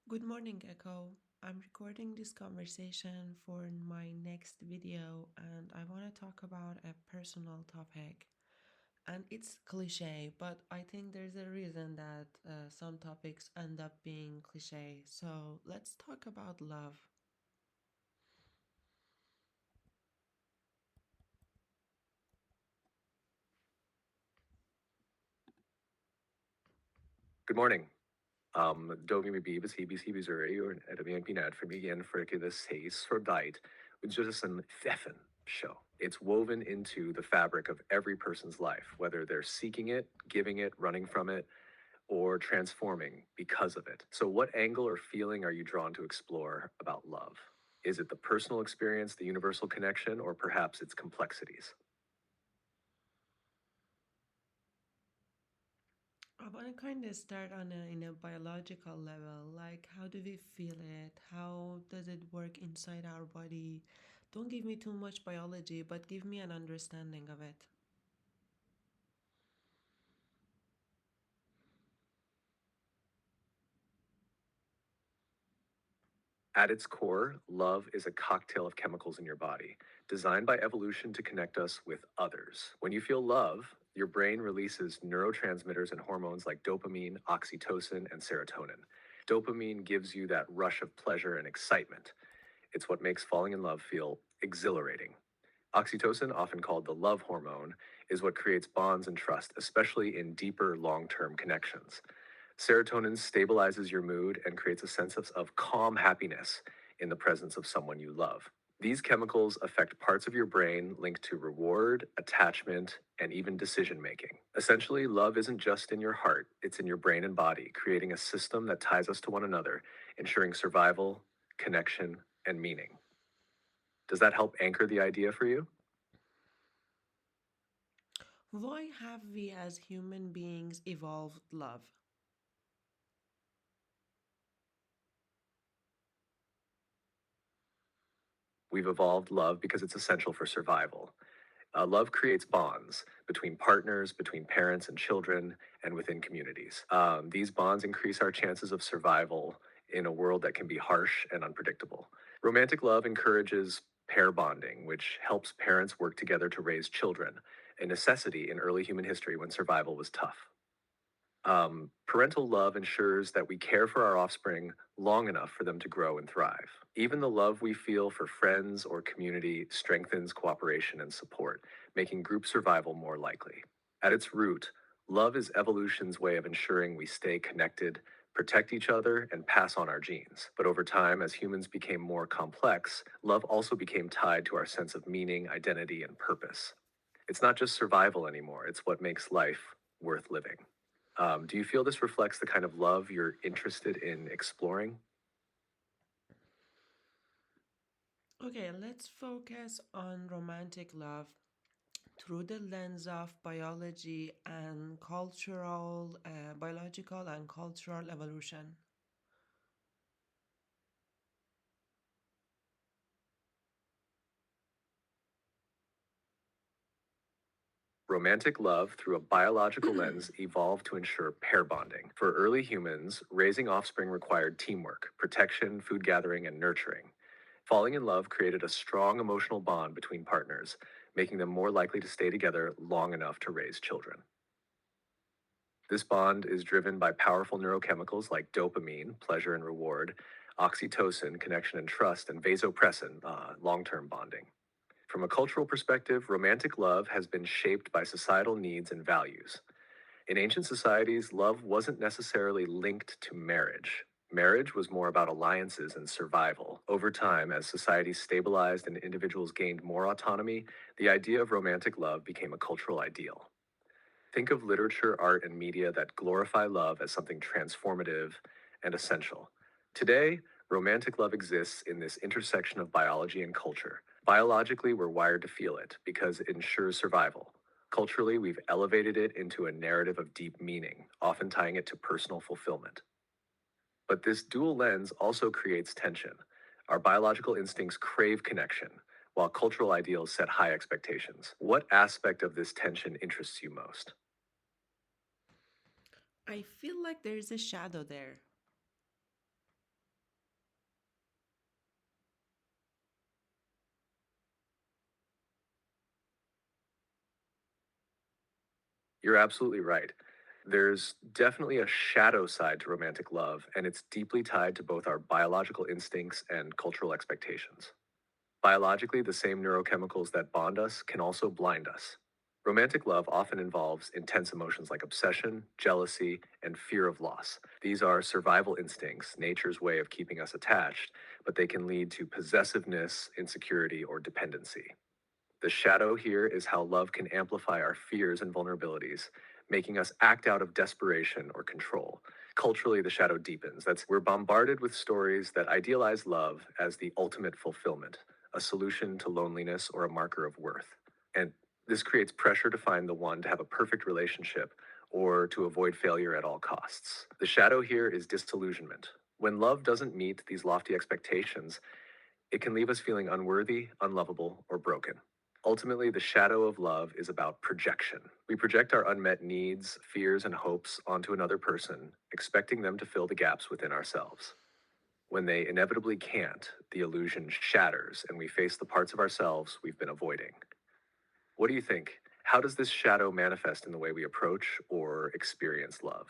Good morning, Echo. I'm recording this conversation for my next video, and I want to talk about a personal topic. And it's cliche, but I think there's a reason that some topics end up being cliche. So let's talk about love. Good morning. Då vi BBC Missouri och är det pinad för mig igen för att sägs för diet, which is an Pfeffen show. It's woven into the fabric of every person's life, whether they're seeking it, giving it, running from it, or transforming because of it. So, what angle or feeling are you drawn to explore about love? Is it the personal experience, the universal connection, or perhaps its complexities? I want to kind of start in a biological level. Like, how do we feel it? How does it work inside our body? Don't give me too much biology, but give me an understanding of it. At its core, love is a cocktail of chemicals in your body, designed by evolution to connect us with others. When you feel love, your brain releases neurotransmitters and hormones like dopamine, oxytocin, and serotonin. Dopamine gives you that rush of pleasure and excitement. It's what makes falling in love feel exhilarating. Oxytocin, often called the love hormone, is what creates bonds and trust, especially in deeper long term connections. Serotonin stabilizes your mood and creates a sense of calm happiness in the presence of someone you love. These chemicals affect parts of your brain linked to reward, attachment, and even decision making. Essentially, love isn't just in your heart, it's in your brain and body, creating a system that ties us to one another, ensuring survival, connection, and meaning. Does that help anchor the idea for you? Why have we as human beings evolved love? We've evolved love because it's essential for survival. Love creates bonds between partners, between parents and children, and within communities. These bonds increase our chances of survival in a world that can be harsh and unpredictable. Romantic love encourages pair bonding, which helps parents work together to raise children, a necessity in early human history when survival was tough. Parental love ensures that we care for our offspring long enough for them to grow and thrive. Even the love we feel for friends or community strengthens cooperation and support, making group survival more likely. At its root, love is evolution's way of ensuring we stay connected, protect each other, and pass on our genes. But over time, as humans became more complex, love also became tied to our sense of meaning, identity, and purpose. It's not just survival anymore, it's what makes life worth living. Do you feel this reflects the kind of love you're interested in exploring? Okay, let's focus on romantic love through the lens of biology and biological and cultural evolution. Romantic love, through a biological lens, evolved to ensure pair bonding. For early humans, raising offspring required teamwork, protection, food gathering, and nurturing. Falling in love created a strong emotional bond between partners, making them more likely to stay together long enough to raise children. This bond is driven by powerful neurochemicals like dopamine, pleasure and reward, oxytocin, connection and trust, and vasopressin, long term bonding. From a cultural perspective, romantic love has been shaped by societal needs and values. In ancient societies, love wasn't necessarily linked to marriage. Marriage was more about alliances and survival. Over time, as societies stabilized and individuals gained more autonomy, the idea of romantic love became a cultural ideal. Think of literature, art, and media that glorify love as something transformative and essential. Today, romantic love exists in this intersection of biology and culture. Biologically, we're wired to feel it because it ensures survival. Culturally, we've elevated it into a narrative of deep meaning, often tying it to personal fulfillment. But this dual lens also creates tension. Our biological instincts crave connection, while cultural ideals set high expectations. What aspect of this tension interests you most? I feel like there's a shadow there. You're absolutely right. There's definitely a shadow side to romantic love, and it's deeply tied to both our biological instincts and cultural expectations. Biologically, the same neurochemicals that bond us can also blind us. Romantic love often involves intense emotions like obsession, jealousy, and fear of loss. These are survival instincts, nature's way of keeping us attached, but they can lead to possessiveness, insecurity, or dependency. The shadow here is how love can amplify our fears and vulnerabilities, making us act out of desperation or control. Culturally, the shadow deepens. We're bombarded with stories that idealize love as the ultimate fulfillment, a solution to loneliness or a marker of worth. And this creates pressure to find the one to have a perfect relationship or to avoid failure at all costs. The shadow here is disillusionment. When love doesn't meet these lofty expectations, it can leave us feeling unworthy, unlovable, or broken. Ultimately, the shadow of love is about projection. We project our unmet needs, fears, and hopes onto another person, expecting them to fill the gaps within ourselves. When they inevitably can't, the illusion shatters and we face the parts of ourselves we've been avoiding. What do you think? How does this shadow manifest in the way we approach or experience love?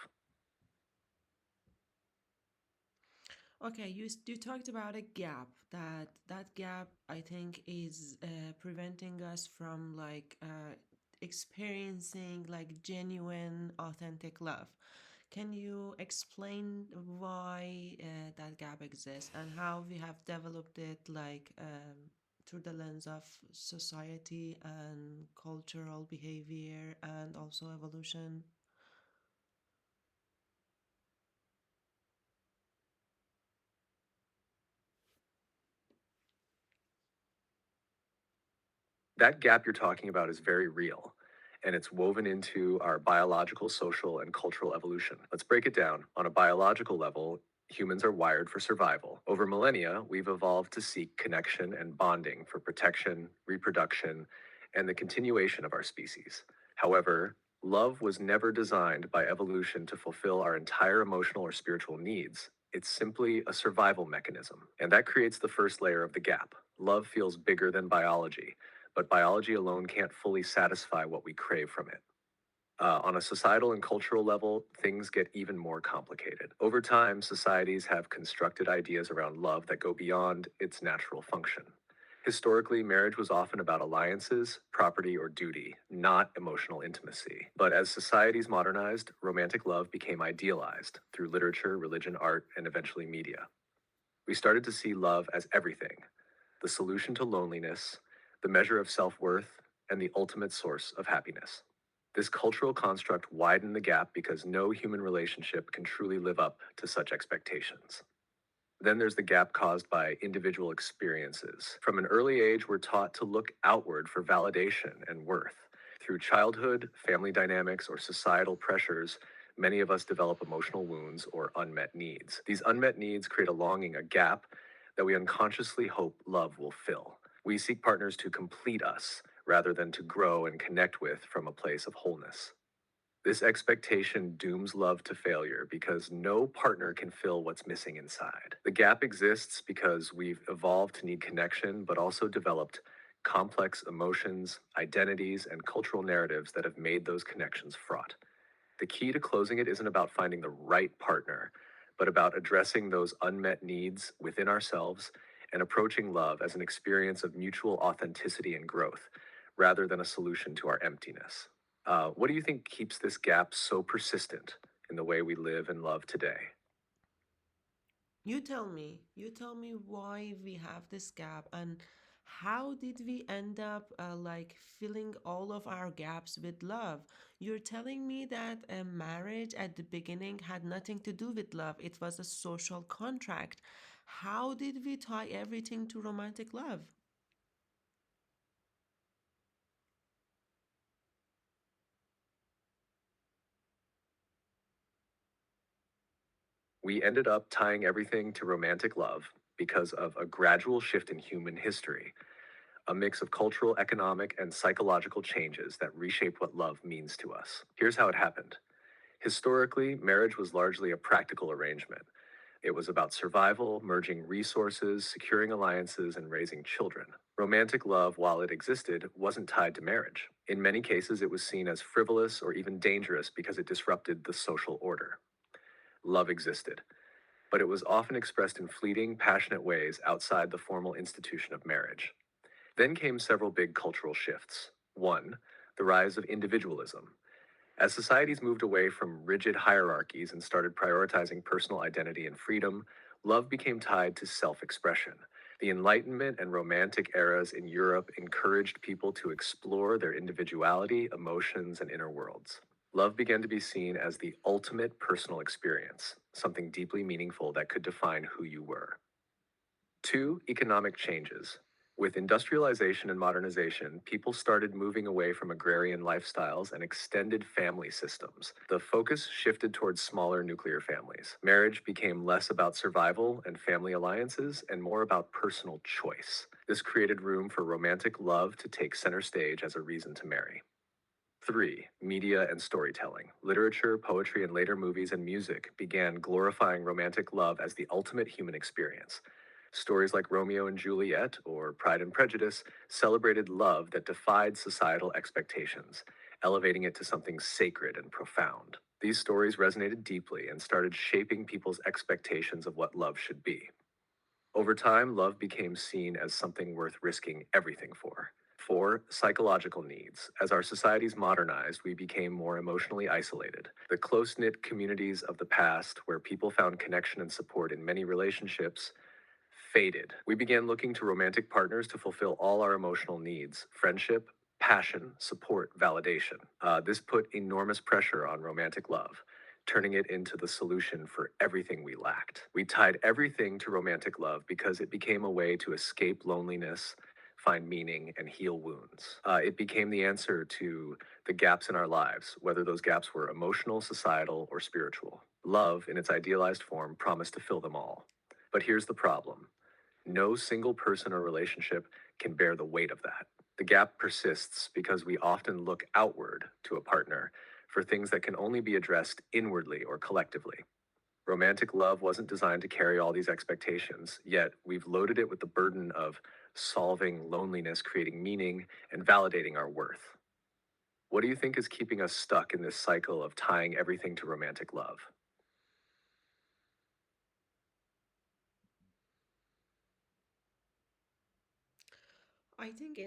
Okay, you talked about a gap. That gap I think is preventing us from experiencing like genuine, authentic love. Can you explain why that gap exists and how we have developed it through the lens of society and cultural behavior and also evolution? That gap you're talking about is very real, and it's woven into our biological, social, and cultural evolution. Let's break it down. On a biological level, humans are wired for survival. Over millennia, we've evolved to seek connection and bonding for protection, reproduction, and the continuation of our species. However, love was never designed by evolution to fulfill our entire emotional or spiritual needs. It's simply a survival mechanism. And that creates the first layer of the gap. Love feels bigger than biology, but biology alone can't fully satisfy what we crave from it. On a societal and cultural level, things get even more complicated. Over time, societies have constructed ideas around love that go beyond its natural function. Historically, marriage was often about alliances, property, or duty, not emotional intimacy. But as societies modernized, romantic love became idealized through literature, religion, art, and eventually media. We started to see love as everything: the solution to loneliness, the measure of self worth, and the ultimate source of happiness. This cultural construct widened the gap because no human relationship can truly live up to such expectations. Then there's the gap caused by individual experiences. From an early age, we're taught to look outward for validation and worth. Through childhood, family dynamics, or societal pressures, many of us develop emotional wounds or unmet needs. These unmet needs create a longing, a gap that we unconsciously hope love will fill. We seek partners to complete us rather than to grow and connect with from a place of wholeness. This expectation dooms love to failure because no partner can fill what's missing inside. The gap exists because we've evolved to need connection, but also developed complex emotions, identities, and cultural narratives that have made those connections fraught. The key to closing it isn't about finding the right partner, but about addressing those unmet needs within ourselves and approaching love as an experience of mutual authenticity and growth, rather than a solution to our emptiness. What do you think keeps this gap so persistent in the way we live and love today? You tell me why we have this gap and how did we end up filling all of our gaps with love? You're telling me that a marriage at the beginning had nothing to do with love, it was a social contract. How did we tie everything to romantic love? We ended up tying everything to romantic love because of a gradual shift in human history, a mix of cultural, economic, and psychological changes that reshaped what love means to us. Here's how it happened. Historically, marriage was largely a practical arrangement. It was about survival, merging resources, securing alliances, and raising children. Romantic love, while it existed, wasn't tied to marriage. In many cases, it was seen as frivolous or even dangerous because it disrupted the social order. Love existed, but it was often expressed in fleeting, passionate ways outside the formal institution of marriage. Then came several big cultural shifts. One, the rise of individualism. As societies moved away from rigid hierarchies and started prioritizing personal identity and freedom, love became tied to self expression. The Enlightenment and Romantic eras in Europe encouraged people to explore their individuality, emotions, and inner worlds. Love began to be seen as the ultimate personal experience, something deeply meaningful that could define who you were. Two, economic changes. With industrialization and modernization, people started moving away from agrarian lifestyles and extended family systems. The focus shifted towards smaller nuclear families. Marriage became less about survival and family alliances and more about personal choice. This created room for romantic love to take center stage as a reason to marry. Three, media and storytelling. Literature, poetry, and later movies and music began glorifying romantic love as the ultimate human experience. Stories like Romeo and Juliet or Pride and Prejudice celebrated love that defied societal expectations, elevating it to something sacred and profound. These stories resonated deeply and started shaping people's expectations of what love should be. Over time, love became seen as something worth risking everything for. Four, psychological needs. As our societies modernized, we became more emotionally isolated. The close knit communities of the past, where people found connection and support in many relationships, faded. We began looking to romantic partners to fulfill all our emotional needs: friendship, passion, support, validation. This put enormous pressure on romantic love, turning it into the solution for everything we lacked. We tied everything to romantic love because it became a way to escape loneliness, find meaning, and heal wounds. It became the answer to the gaps in our lives, whether those gaps were emotional, societal, or spiritual. Love, in its idealized form, promised to fill them all. But here's the problem: no single person or relationship can bear the weight of that. The gap persists because we often look outward to a partner for things that can only be addressed inwardly or collectively. Romantic love wasn't designed to carry all these expectations, yet we've loaded it with the burden of solving loneliness, creating meaning, and validating our worth. What do you think is keeping us stuck in this cycle of tying everything to romantic love? I think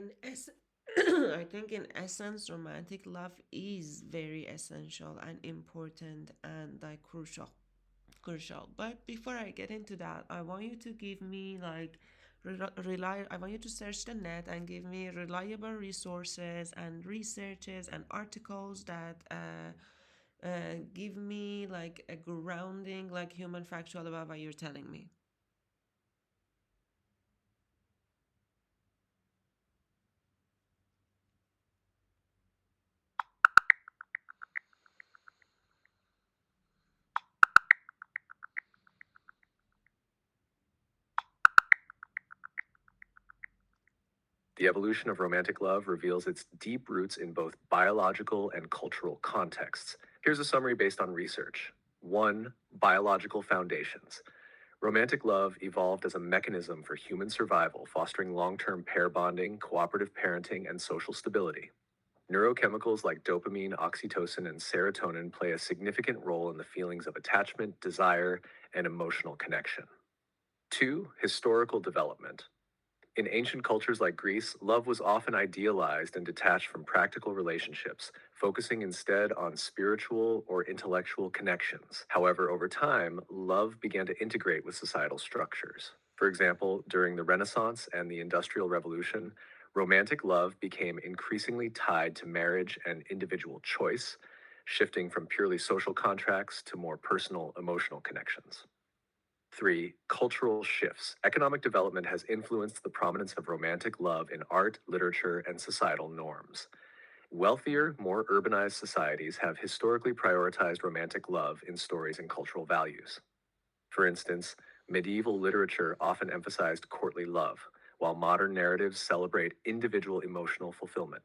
I think in essence, romantic love is very essential and important and like crucial. But before I get into that, I want you to give me like rely. I want you to search the net and give me reliable resources and researches and articles that give me like a grounding, like human factual about what you're telling me. The evolution of romantic love reveals its deep roots in both biological and cultural contexts. Here's a summary based on research. 1. Biological foundations. Romantic love evolved as a mechanism for human survival, fostering long term pair bonding, cooperative parenting, and social stability. Neurochemicals like dopamine, oxytocin, and serotonin play a significant role in the feelings of attachment, desire, and emotional connection. 2. Historical development. In ancient cultures like Greece, love was often idealized and detached from practical relationships, focusing instead on spiritual or intellectual connections. However, over time, love began to integrate with societal structures. For example, during the Renaissance and the Industrial Revolution, romantic love became increasingly tied to marriage and individual choice, shifting from purely social contracts to more personal, emotional connections. 3. Cultural shifts. Economic development has influenced the prominence of romantic love in art, literature, and societal norms. Wealthier, more urbanized societies have historically prioritized romantic love in stories and cultural values. For instance, medieval literature often emphasized courtly love, while modern narratives celebrate individual emotional fulfillment.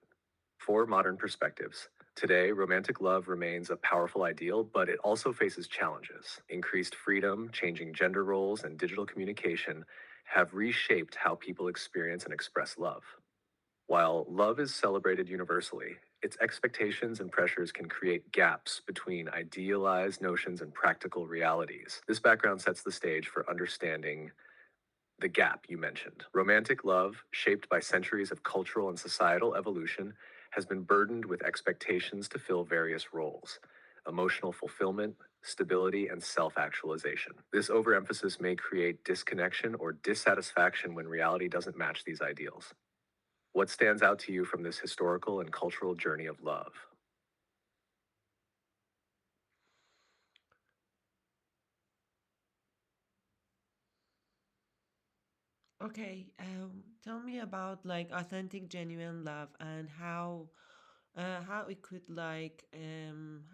4. Modern perspectives. Today, romantic love remains a powerful ideal, but it also faces challenges. Increased freedom, changing gender roles, and digital communication have reshaped how people experience and express love. While love is celebrated universally, its expectations and pressures can create gaps between idealized notions and practical realities. This background sets the stage for understanding the gap you mentioned. Romantic love, shaped by centuries of cultural and societal evolution, has been burdened with expectations to fill various roles: emotional fulfillment, stability, and self actualization. This overemphasis may create disconnection or dissatisfaction when reality doesn't match these ideals. What stands out to you from this historical and cultural journey of love? Okay, tell me about like authentic, genuine love and how it could like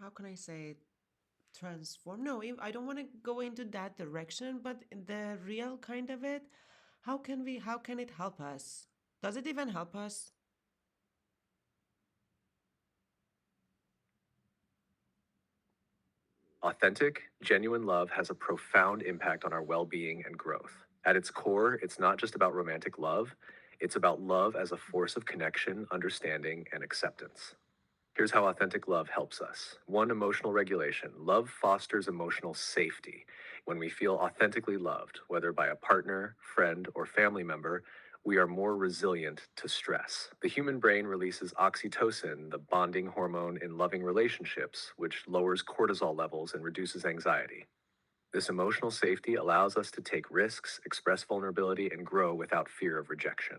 how can I say it? Transform. No, I don't want to go into that direction, but in the real kind of it, how can it help us? Does it even help us? Authentic, genuine love has a profound impact on our well being and growth. At its core, it's not just about romantic love, it's about love as a force of connection, understanding, and acceptance. Here's how authentic love helps us. One, emotional regulation. Love fosters emotional safety. When we feel authentically loved, whether by a partner, friend, or family member, we are more resilient to stress. The human brain releases oxytocin, the bonding hormone in loving relationships, which lowers cortisol levels and reduces anxiety. This emotional safety allows us to take risks, express vulnerability, and grow without fear of rejection.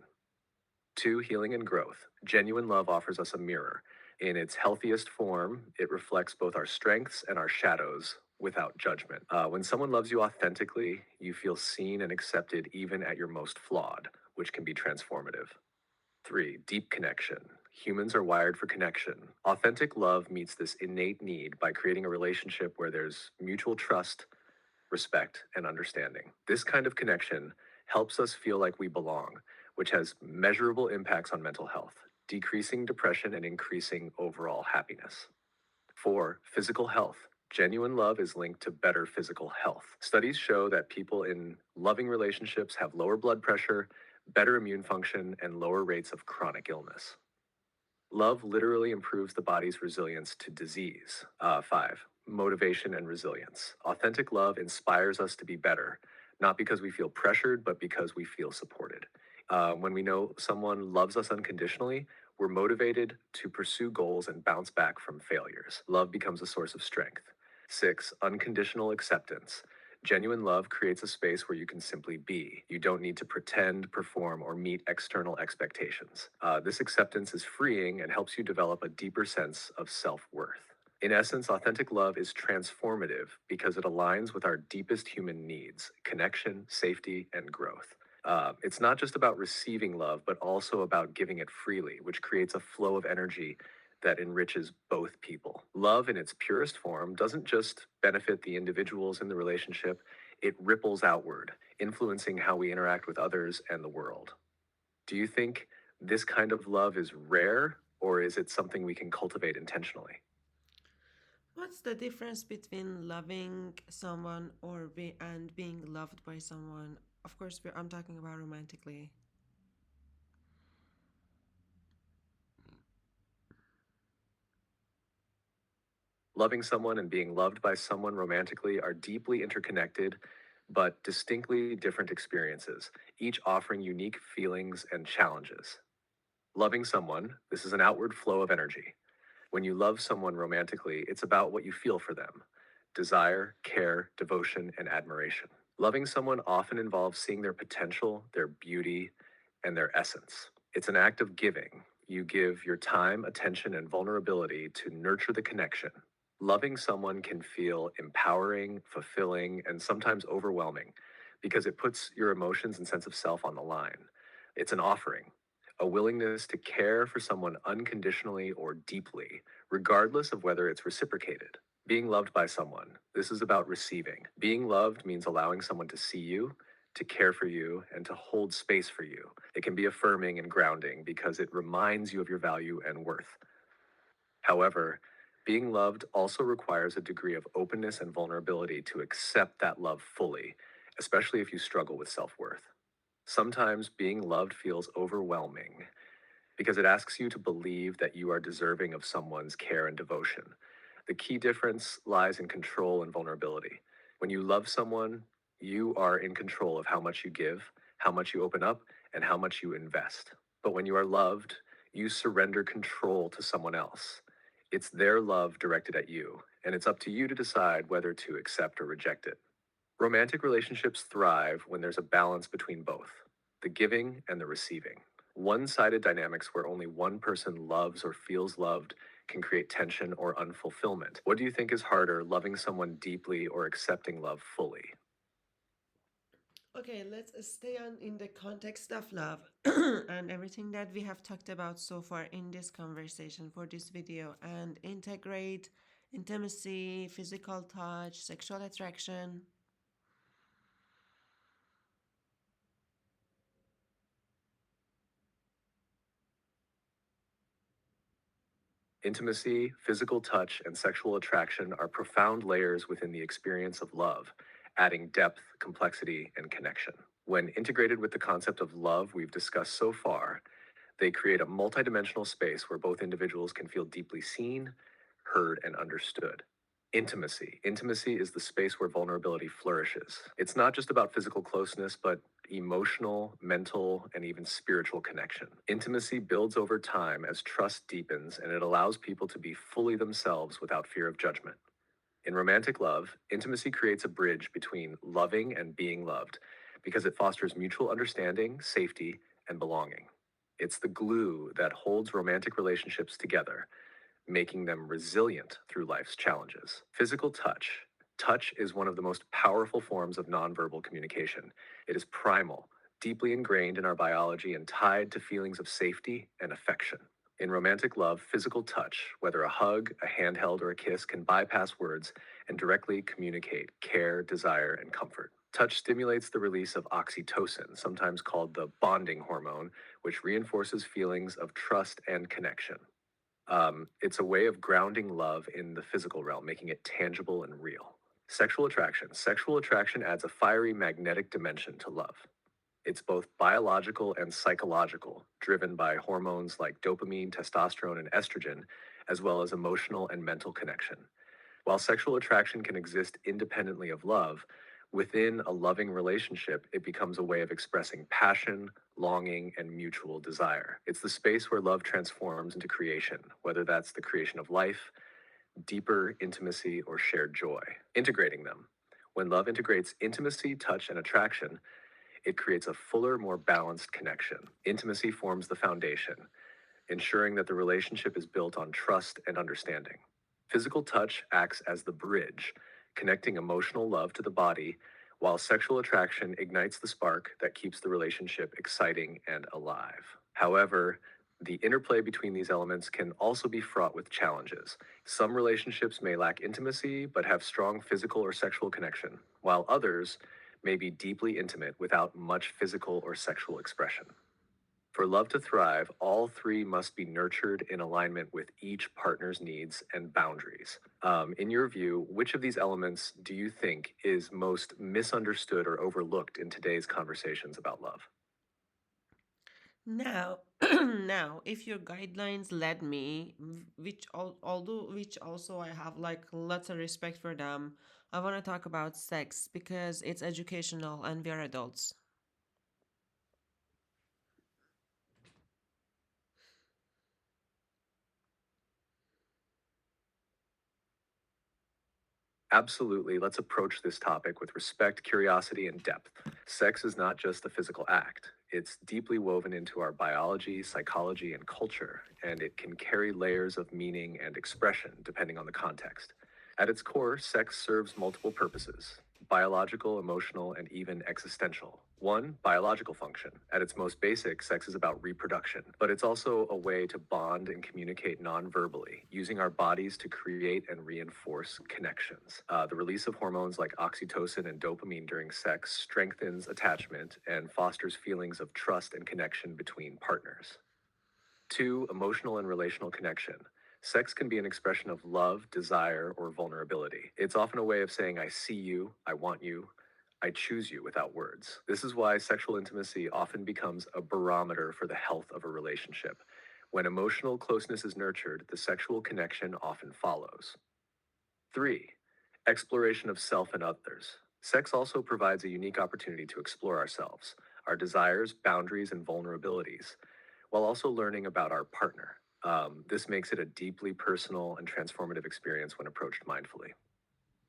Two, healing and growth. Genuine love offers us a mirror. In its healthiest form, it reflects both our strengths and our shadows without judgment. When someone loves you authentically, you feel seen and accepted even at your most flawed, which can be transformative. Three, deep connection. Humans are wired for connection. Authentic love meets this innate need by creating a relationship where there's mutual trust, respect, and understanding. This kind of connection helps us feel like we belong, which has measurable impacts on mental health, decreasing depression and increasing overall happiness. Four, physical health. Genuine love is linked to better physical health. Studies show that people in loving relationships have lower blood pressure, better immune function, and lower rates of chronic illness. Love literally improves the body's resilience to disease. Five, motivation and resilience. Authentic love inspires us to be better, not because we feel pressured, but because we feel supported. When we know someone loves us unconditionally, we're motivated to pursue goals and bounce back from failures. Love becomes a source of strength. Six, unconditional acceptance. Genuine love creates a space where you can simply be. You don't need to pretend, perform, or meet external expectations. This acceptance is freeing and helps you develop a deeper sense of self worth. In essence, authentic love is transformative because it aligns with our deepest human needs: connection, safety, and growth. It's not just about receiving love, but also about giving it freely, which creates a flow of energy that enriches both people. Love, in its purest form, doesn't just benefit the individuals in the relationship, it ripples outward, influencing how we interact with others and the world. Do you think this kind of love is rare, or is it something we can cultivate intentionally? What's the difference between loving someone and being loved by someone? Of course, I'm talking about romantically. Loving someone and being loved by someone romantically are deeply interconnected, but distinctly different experiences, each offering unique feelings and challenges. Loving someone, this is an outward flow of energy. When you love someone romantically, it's about what you feel for them: desire, care, devotion, and admiration. Loving someone often involves seeing their potential, their beauty, and their essence. It's an act of giving. You give your time, attention, and vulnerability to nurture the connection. Loving someone can feel empowering, fulfilling, and sometimes overwhelming because it puts your emotions and sense of self on the line. It's an offering, a willingness to care for someone unconditionally or deeply, regardless of whether it's reciprocated. Being loved by someone, this is about receiving. Being loved means allowing someone to see you, to care for you, and to hold space for you. It can be affirming and grounding because it reminds you of your value and worth. However, being loved also requires a degree of openness and vulnerability to accept that love fully, especially if you struggle with self worth. Sometimes being loved feels overwhelming because it asks you to believe that you are deserving of someone's care and devotion. The key difference lies in control and vulnerability. When you love someone, you are in control of how much you give, how much you open up, and how much you invest. But when you are loved, you surrender control to someone else. It's their love directed at you, and it's up to you to decide whether to accept or reject it. Romantic relationships thrive when there's a balance between both the giving and the receiving. One sided dynamics where only one person loves or feels loved can create tension or unfulfillment. What do you think is harder, loving someone deeply or accepting love fully? Okay, let's stay on in the context of love and everything that we have talked about so far in this conversation for this video and integrate intimacy, physical touch, sexual attraction. Intimacy, physical touch, and sexual attraction are profound layers within the experience of love, adding depth, complexity, and connection. When integrated with the concept of love we've discussed so far, they create a multidimensional space where both individuals can feel deeply seen, heard, and understood. Intimacy. Intimacy is the space where vulnerability flourishes. It's not just about physical closeness, but emotional, mental, and even spiritual connection. Intimacy builds over time as trust deepens, and it allows people to be fully themselves without fear of judgment. In romantic love, intimacy creates a bridge between loving and being loved because it fosters mutual understanding, safety, and belonging. It's the glue that holds romantic relationships together, making them resilient through life's challenges. Physical touch. Touch is one of the most powerful forms of nonverbal communication. It is primal, deeply ingrained in our biology, and tied to feelings of safety and affection. In romantic love, physical touch, whether a hug, a handheld, or a kiss, can bypass words and directly communicate care, desire, and comfort. Touch stimulates the release of oxytocin, sometimes called the bonding hormone, which reinforces feelings of trust and connection. It's a way of grounding love in the physical realm, making it tangible and real. Sexual attraction. Sexual attraction adds a fiery magnetic dimension to love. It's both biological and psychological, driven by hormones like dopamine, testosterone, and estrogen, as well as emotional and mental connection. While sexual attraction can exist independently of love, within a loving relationship, it becomes a way of expressing passion, longing, and mutual desire. It's the space where love transforms into creation, whether that's the creation of life, deeper intimacy, or shared joy. Integrating them. When love integrates intimacy, touch, and attraction, it creates a fuller, more balanced connection. Intimacy forms the foundation, ensuring that the relationship is built on trust and understanding. Physical touch acts as the bridge, connecting emotional love to the body, while sexual attraction ignites the spark that keeps the relationship exciting and alive. However, the interplay between these elements can also be fraught with challenges. Some relationships may lack intimacy but have strong physical or sexual connection, while others may be deeply intimate without much physical or sexual expression. For love to thrive, all three must be nurtured in alignment with each partner's needs and boundaries. In your view, which of these elements do you think is most misunderstood or overlooked in today's conversations about love? Now, now, if your guidelines led me, although which also I have like lots of respect for them, I want to talk about sex because it's educational and we are adults. Absolutely. Let's approach this topic with respect, curiosity, and depth. Sex is not just a physical act, it's deeply woven into our biology, psychology, and culture, and it can carry layers of meaning and expression depending on the context. At its core, sex serves multiple purposes biological, emotional, and even existential. One, biological function. At its most basic, sex is about reproduction, but it's also a way to bond and communicate non-verbally, using our bodies to create and reinforce connections. The release of hormones like oxytocin and dopamine during sex strengthens attachment and fosters feelings of trust and connection between partners. Two, emotional and relational connection. Sex can be an expression of love, desire, or vulnerability. It's often a way of saying, I see you, I want you, I choose you without words. This is why sexual intimacy often becomes a barometer for the health of a relationship. When emotional closeness is nurtured, the sexual connection often follows. 3. Exploration of self and others. Sex also provides a unique opportunity to explore ourselves, our desires, boundaries, and vulnerabilities, while also learning about our partner. This makes it a deeply personal and transformative experience when approached mindfully.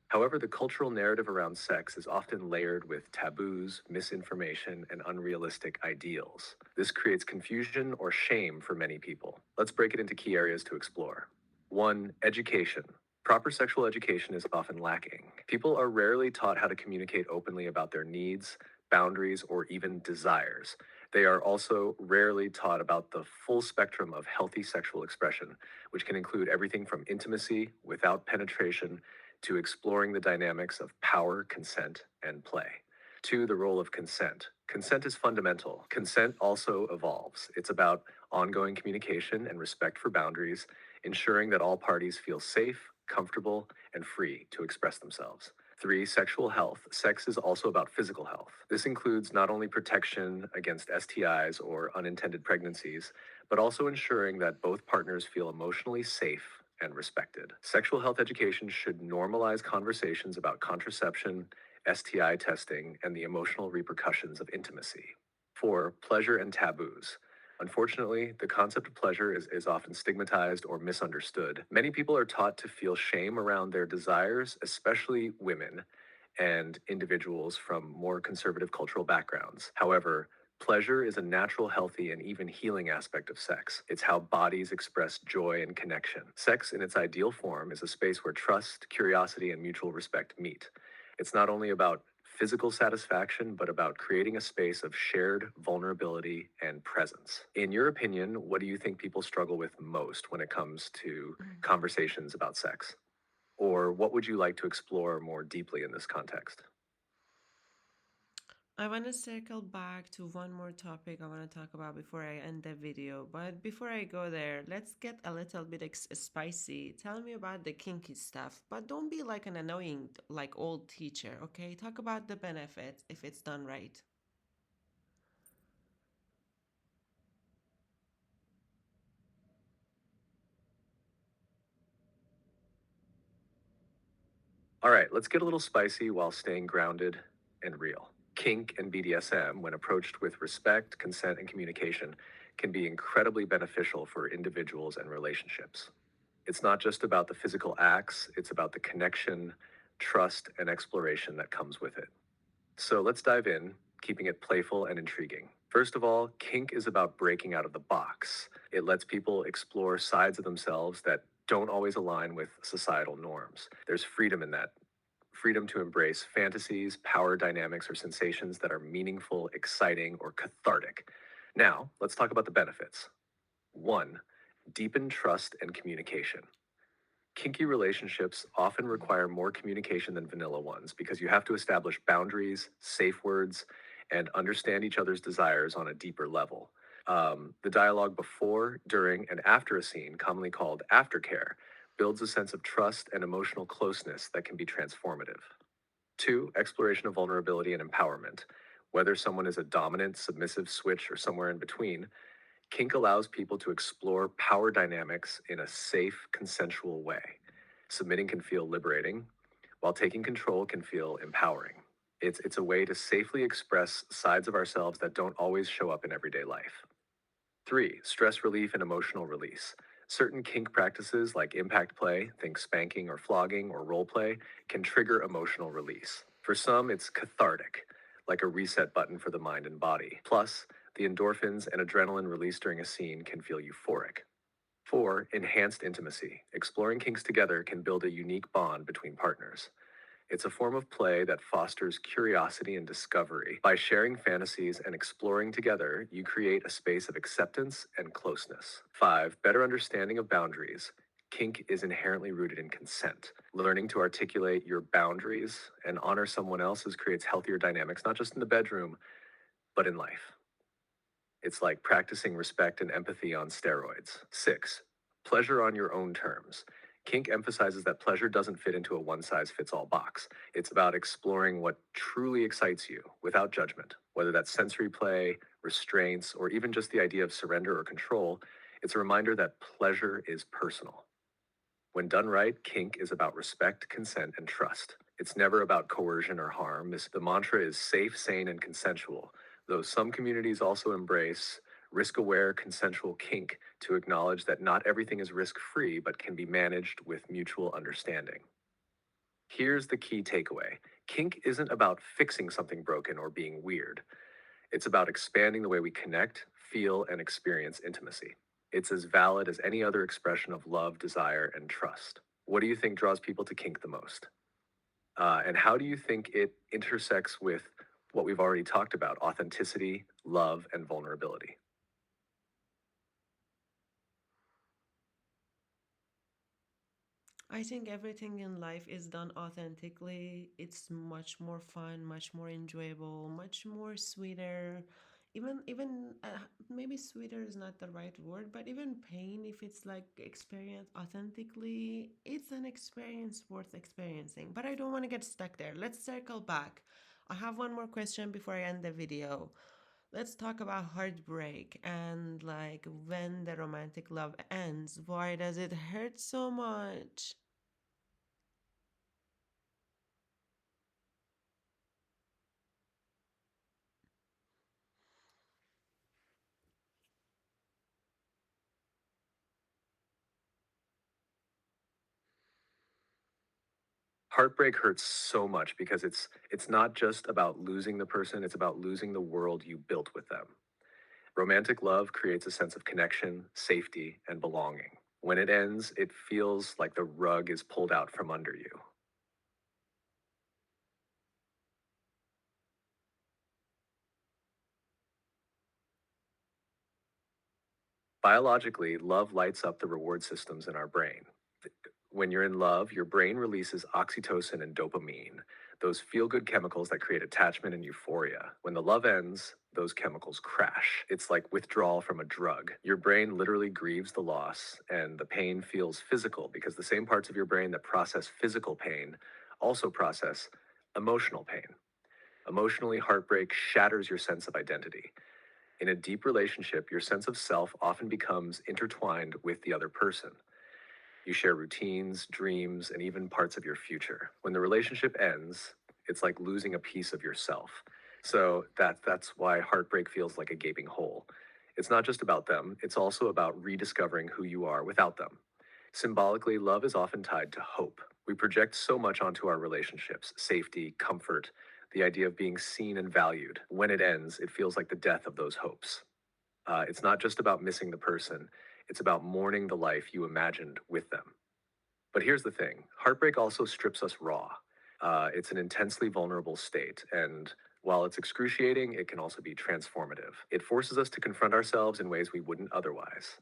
However, the cultural narrative around sex is often layered with taboos, misinformation, and unrealistic ideals. This creates confusion or shame for many people. Let's break it into key areas to explore. 1. Education. Proper sexual education is often lacking. People are rarely taught how to communicate openly about their needs, boundaries, or even desires. They are also rarely taught about the full spectrum of healthy sexual expression, which can include everything from intimacy without penetration to exploring the dynamics of power, consent, and play. 2. The role of consent. Consent is fundamental. Consent also evolves. It's about ongoing communication and respect for boundaries, ensuring that all parties feel safe, comfortable, and free to express themselves. 3. Sexual health. Sex is also about physical health. This includes not only protection against STIs or unintended pregnancies, but also ensuring that both partners feel emotionally safe and respected. Sexual health education should normalize conversations about contraception, STI testing, and the emotional repercussions of intimacy. 4. Pleasure and taboos. Unfortunately, the concept of pleasure is often stigmatized or misunderstood. Many people are taught to feel shame around their desires, especially women and individuals from more conservative cultural backgrounds. However, pleasure is a natural, healthy, and even healing aspect of sex. It's how bodies express joy and connection. Sex, in its ideal form, is a space where trust, curiosity, and mutual respect meet. It's not only about physical satisfaction, but about creating a space of shared vulnerability and presence. In your opinion, what do you think people struggle with most when it comes to conversations about sex? Or what would you like to explore more deeply in this context? I want to circle back to one more topic I want to talk about before I end the video. But before I go there, let's get a little bit spicy. Tell me about the kinky stuff, but don't be like an annoying, like old teacher, okay? Talk about the benefits if it's done right. All right, let's get a little spicy while staying grounded and real. Kink and BDSM, when approached with respect, consent, and communication, can be incredibly beneficial for individuals and relationships. It's not just about the physical acts, it's about the connection, trust, and exploration that comes with it. So let's dive in, keeping it playful and intriguing. First of all, kink is about breaking out of the box. It lets people explore sides of themselves that don't always align with societal norms. There's freedom in that. Freedom to embrace fantasies, power dynamics, or sensations that are meaningful, exciting, or cathartic. Now, let's talk about the benefits. 1. Deepen trust and communication. Kinky relationships often require more communication than vanilla ones because you have to establish boundaries, safe words, and understand each other's desires on a deeper level. The dialogue before, during, and after a scene, commonly called aftercare, builds a sense of trust and emotional closeness that can be transformative. 2. Exploration of vulnerability and empowerment. Whether someone is a dominant, submissive switch, or somewhere in between, kink allows people to explore power dynamics in a safe, consensual way. Submitting can feel liberating, while taking control can feel empowering. It's a way to safely express sides of ourselves that don't always show up in everyday life. 3. Stress relief and emotional release. Certain kink practices like impact play, think spanking or flogging or role play, can trigger emotional release. For some, it's cathartic, like a reset button for the mind and body. Plus, the endorphins and adrenaline released during a scene can feel euphoric. 4. Enhanced intimacy. Exploring kinks together can build a unique bond between partners. It's a form of play that fosters curiosity and discovery. By sharing fantasies and exploring together, you create a space of acceptance and closeness. 5. Better understanding of boundaries. Kink is inherently rooted in consent. Learning to articulate your boundaries and honor someone else's creates healthier dynamics, not just in the bedroom, but in life. It's like practicing respect and empathy on steroids. 6. Pleasure on your own terms. Kink emphasizes that pleasure doesn't fit into a one size fits all box. It's about exploring what truly excites you without judgment, whether that's sensory play, restraints, or even just the idea of surrender or control. It's a reminder that pleasure is personal. When done right, kink is about respect, consent, and trust. It's never about coercion or harm. The mantra is safe, sane, and consensual, though some communities also embrace risk aware, consensual kink to acknowledge that not everything is risk free but can be managed with mutual understanding. Here's the key takeaway: kink isn't about fixing something broken or being weird. It's about expanding the way we connect, feel, and experience intimacy. It's as valid as any other expression of love, desire, and trust. What do you think draws people to kink the most? And how do you think it intersects with what we've already talked about: authenticity, love, and vulnerability? I think everything in life is done authentically. It's much more fun, much more enjoyable, much more sweeter. Even maybe sweeter is not the right word, but even pain, if it's like experienced authentically, it's an experience worth experiencing. But I don't want to get stuck there. Let's circle back. I have one more question before I end the video. Let's talk about heartbreak and like when the romantic love ends, why does it hurt so much? Heartbreak hurts so much because it's not just about losing the person, it's about losing the world you built with them. Romantic love creates a sense of connection, safety, and belonging. When it ends, it feels like the rug is pulled out from under you. Biologically, love lights up the reward systems in our brain. When you're in love, your brain releases oxytocin and dopamine, those feel good chemicals that create attachment and euphoria. When the love ends, those chemicals crash. It's like withdrawal from a drug. Your brain literally grieves the loss, and the pain feels physical because the same parts of your brain that process physical pain also process emotional pain. Emotionally, heartbreak shatters your sense of identity. In a deep relationship, your sense of self often becomes intertwined with the other person. You share routines, dreams, and even parts of your future. When the relationship ends, it's like losing a piece of yourself. So that's why heartbreak feels like a gaping hole. It's not just about them, it's also about rediscovering who you are without them. Symbolically, love is often tied to hope. We project so much onto our relationships: safety, comfort, the idea of being seen and valued. When it ends, it feels like the death of those hopes. It's not just about missing the person, it's about mourning the life you imagined with them. But here's the thing: heartbreak also strips us raw. It's an intensely vulnerable state, and while it's excruciating, it can also be transformative. It forces us to confront ourselves in ways we wouldn't otherwise.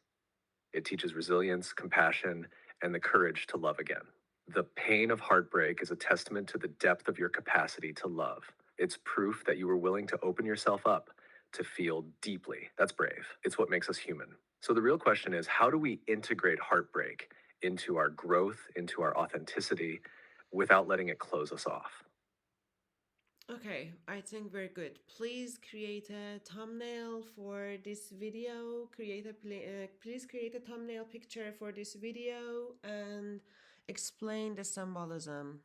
It teaches resilience, compassion, and the courage to love again. The pain of heartbreak is a testament to the depth of your capacity to love. It's proof that you were willing to open yourself up to feel deeply. That's brave. It's what makes us human. So the real question is, how do we integrate heartbreak into our growth, into our authenticity, without letting it close us off? Okay, I think we're good. Please create a thumbnail for this video. Please create a thumbnail picture for this video and explain the symbolism.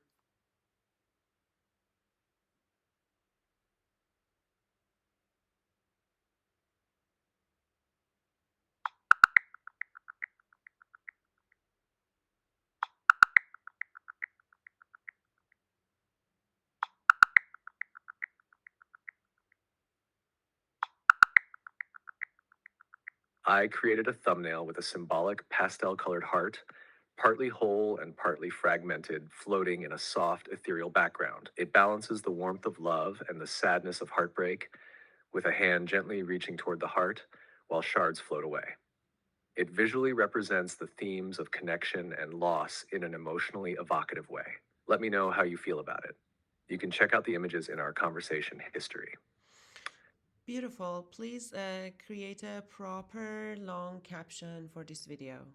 I created a thumbnail with a symbolic pastel colored heart, partly whole and partly fragmented, floating in a soft, ethereal background. It balances the warmth of love and the sadness of heartbreak, with a hand gently reaching toward the heart while shards float away. It visually represents the themes of connection and loss in an emotionally evocative way. Let me know how you feel about it. You can check out the images in our conversation history. Beautiful. Please create a proper long caption for this video.